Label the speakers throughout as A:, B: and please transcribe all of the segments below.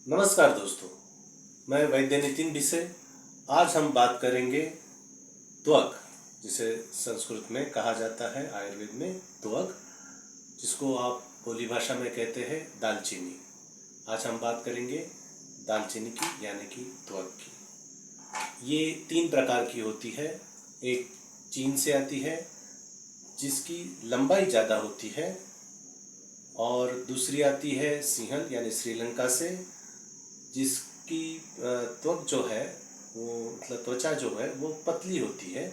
A: नमस्कार दोस्तों, मैं वैद्य नितिन बिसे। आज हम बात करेंगे त्वक, जिसे संस्कृत में कहा जाता है, आयुर्वेद में त्वक, जिसको आप बोली भाषा में कहते हैं दालचीनी। आज हम बात करेंगे दालचीनी की, यानी कि त्वक की। ये 3 प्रकार की होती है। एक चीन से आती है, जिसकी लंबाई ज़्यादा होती है, और दूसरी आती है सिंहल यानी श्रीलंका से, जिसकी त्वक जो है वो मतलब त्वचा जो है वो पतली होती है।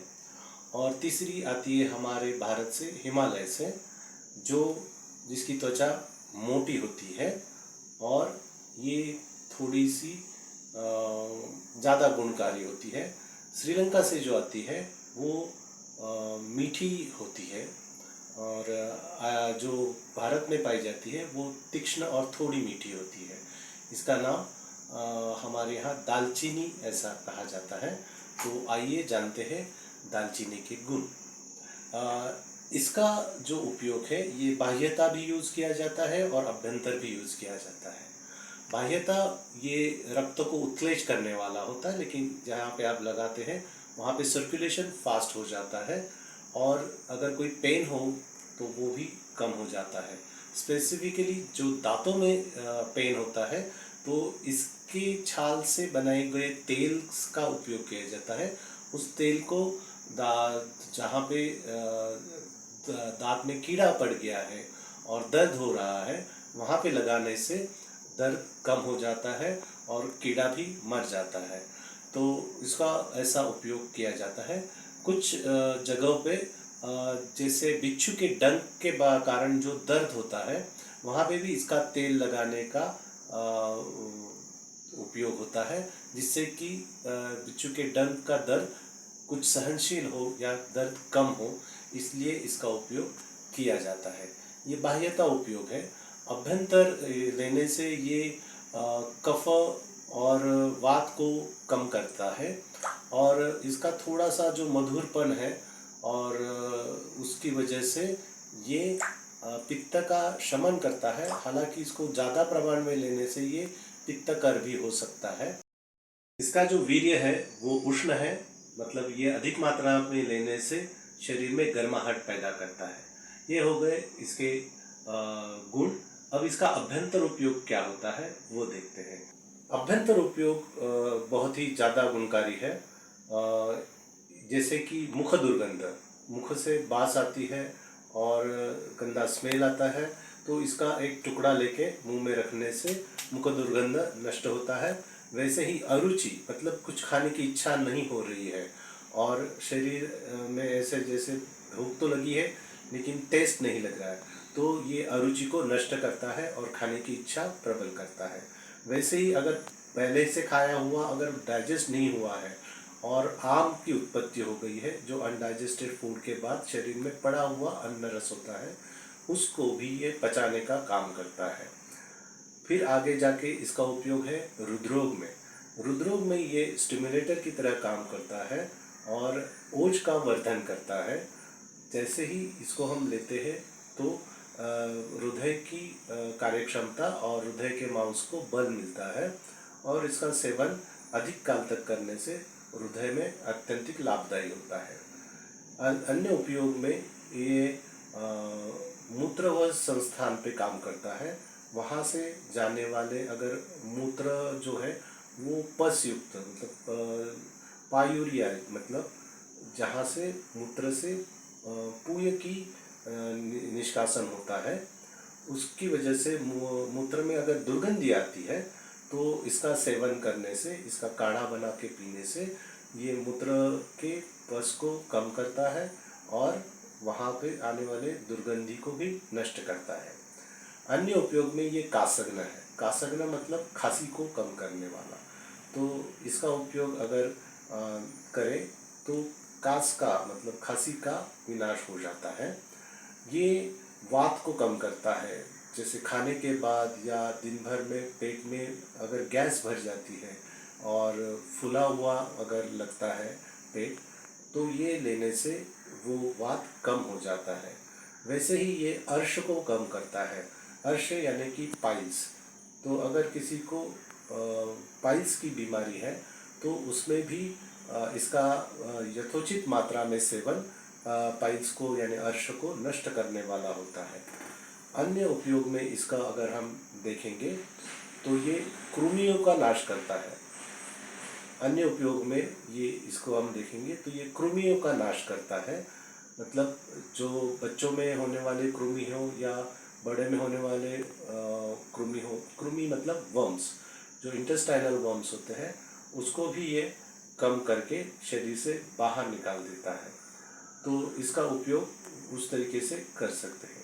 A: और तीसरी आती है हमारे भारत से, हिमालय से, जो जिसकी त्वचा मोटी होती है और ये थोड़ी सी ज़्यादा गुणकारी होती है। श्रीलंका से जो आती है वो मीठी होती है, और जो भारत में पाई जाती है वो तीक्ष्ण और थोड़ी मीठी होती है। इसका नाम हमारे यहाँ दालचीनी ऐसा कहा जाता है। तो आइए जानते हैं दालचीनी के गुण। इसका जो उपयोग है, ये बाह्यता भी यूज़ किया जाता है और अभ्यंतर भी यूज़ किया जाता है। बाह्यता ये रक्त को उत्तेज करने वाला होता है, लेकिन जहाँ पे आप लगाते हैं वहाँ पे सर्कुलेशन फास्ट हो जाता है, और अगर कोई पेन हो तो वो भी कम हो जाता है। स्पेसिफिकली जो दांतों में पेन होता है, तो इसके छाल से बनाए गए तेल का उपयोग किया जाता है। उस तेल को जहाँ पे दांत में कीड़ा पड़ गया है और दर्द हो रहा है, वहाँ पे लगाने से दर्द कम हो जाता है और कीड़ा भी मर जाता है। तो इसका ऐसा उपयोग किया जाता है। कुछ जगहों पे जैसे बिच्छू के डंक के कारण जो दर्द होता है, वहाँ पे भी इसका तेल लगाने का उपयोग होता है, जिससे कि बिच्छू के डंक का दर्द कुछ सहनशील हो या दर्द कम हो, इसलिए इसका उपयोग किया जाता है। ये बाह्यता उपयोग है। अभ्यंतर लेने से ये कफ और वात को कम करता है, और इसका थोड़ा सा जो मधुरपन है, और उसकी वजह से ये पित्त का शमन करता है। हालांकि इसको ज़्यादा प्रमाण में लेने से ये पित्तकर भी हो सकता है। इसका जो वीर्य है वो उष्ण है, मतलब ये अधिक मात्रा में लेने से शरीर में गर्माहट पैदा करता है। ये हो गए इसके गुण। अब इसका अभ्यंतर उपयोग क्या होता है वो देखते हैं। अभ्यंतर उपयोग बहुत ही ज़्यादा गुणकारी है। जैसे कि मुख दुर्गंध, मुख से बास आती है और गंदा स्मेल आता है, तो इसका एक टुकड़ा लेके मुंह में रखने से मुख दुर्गंध नष्ट होता है। वैसे ही अरुचि, मतलब कुछ खाने की इच्छा नहीं हो रही है और शरीर में ऐसे जैसे भूख तो लगी है लेकिन टेस्ट नहीं लग रहा है, तो ये अरुचि को नष्ट करता है और खाने की इच्छा प्रबल करता है। वैसे ही अगर पहले से खाया हुआ अगर डाइजेस्ट नहीं हुआ है और आम की उत्पत्ति हो गई है, जो अनडाइजेस्टेड फूड के बाद शरीर में पड़ा हुआ अन्न रस होता है, उसको भी ये पचाने का काम करता है। फिर आगे जाके इसका उपयोग है हृदरोग में। हृदरोग में ये स्टिमुलेटर की तरह काम करता है और ओज का वर्धन करता है। जैसे ही इसको हम लेते हैं तो हृदय की कार्यक्षमता और हृदय के मांस को बल मिलता है, और इसका सेवन अधिक काल तक करने से हृदय में अत्यंतिक लाभदायी होता है। अन्य उपयोग में ये मूत्र व संस्थान पे काम करता है। वहाँ से जाने वाले अगर मूत्र जो है वो पस युक्त, मतलब पायूरिया, मतलब जहाँ से मूत्र से पूय की निष्कासन होता है, उसकी वजह से मूत्र में अगर दुर्गंधि आती है तो इसका सेवन करने से, इसका काढ़ा बना के पीने से ये मूत्र के पस को कम करता है और वहाँ पे आने वाले दुर्गंधि को भी नष्ट करता है। अन्य उपयोग में ये कासग्न है। कासग्न मतलब खांसी को कम करने वाला। तो इसका उपयोग अगर करें तो कास का मतलब खांसी का विनाश हो जाता है। ये वात को कम करता है। जैसे खाने के बाद या दिन भर में पेट में अगर गैस भर जाती है और फूला हुआ अगर लगता है पेट, तो ये लेने से वो वात कम हो जाता है। वैसे ही ये अर्श को कम करता है। अर्श यानी कि पाइल्स। तो अगर किसी को पाइल्स की बीमारी है तो उसमें भी इसका यथोचित मात्रा में सेवन पाइल्स को यानी अर्श को नष्ट करने वाला होता है। अन्य उपयोग में इसका अगर हम देखेंगे तो ये कृमियों का नाश करता है। अन्य उपयोग में ये इसको हम देखेंगे तो ये कृमियों का नाश करता है। मतलब जो बच्चों में होने वाले कृमि हो या बड़े में होने वाले कृमि हो, कृमि मतलब वर्म्स, जो इंटेस्टाइनल वर्म्स होते हैं उसको भी ये कम करके शरीर से बाहर निकाल देता है। तो इसका उपयोग उस तरीके से कर सकते हैं।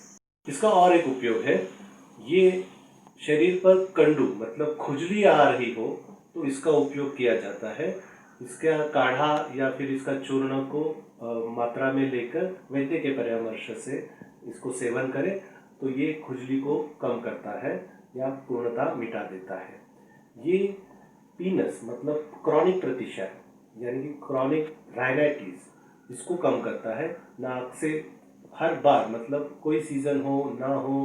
A: इसका और एक उपयोग है, ये शरीर पर कंडू मतलब खुजली आ रही हो तो इसका उपयोग किया जाता है। इसका काढ़ा या फिर इसका चूर्ण को मात्रा में लेकर वैद्य के परामर्श से इसको सेवन करें तो ये खुजली को कम करता है या पूर्णतः मिटा देता है। ये पीनस मतलब क्रॉनिक प्रतिशय यानी कि क्रॉनिक राइनाइटिस इसको कम करता है। नाक से हर बार मतलब कोई सीजन हो ना हो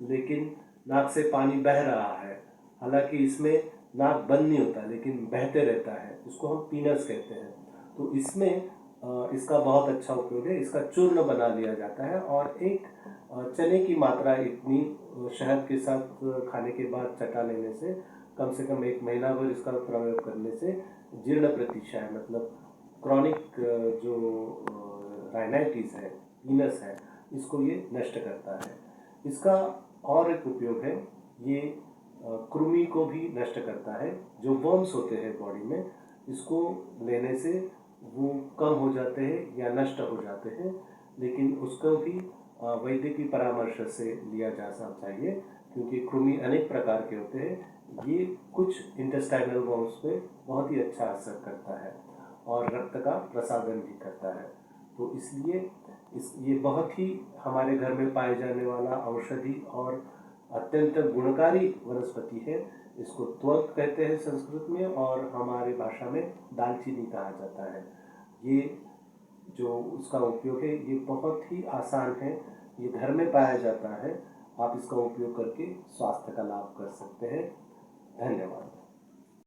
A: लेकिन नाक से पानी बह रहा है, हालांकि इसमें नाक बंद नहीं होता लेकिन बहते रहता है, उसको हम पीनस कहते हैं। तो इसमें इसका बहुत अच्छा उपयोग है। इसका चूर्ण बना लिया जाता है और एक चने की मात्रा इतनी शहद के साथ खाने के बाद चटा लेने से कम 1 महीना भर इसका प्रयोग करने से जीर्ण प्रतिशय मतलब क्रॉनिक जो राइनाइटिस है, पीनस है, इसको ये नष्ट करता है। इसका और एक उपयोग है, ये कृमि को भी नष्ट करता है। जो वर्म्स होते हैं बॉडी में, इसको लेने से वो कम हो जाते हैं या नष्ट हो जाते हैं, लेकिन उसको भी वैद्य की परामर्श से लिया जा चाहिए क्योंकि कृमि अनेक प्रकार के होते हैं। ये कुछ इंटेस्टाइनल वर्म्स पे बहुत ही अच्छा असर करता है और रक्त का प्रसादन भी करता है। तो इसलिए ये बहुत ही हमारे घर में पाए जाने वाला औषधि और अत्यंत गुणकारी वनस्पति है। इसको त्वक कहते हैं संस्कृत में और हमारी भाषा में दालचीनी कहा जाता है। ये जो उसका उपयोग है ये बहुत ही आसान है, ये घर में पाया जाता है। आप इसका उपयोग करके स्वास्थ्य का लाभ कर सकते हैं। धन्यवाद।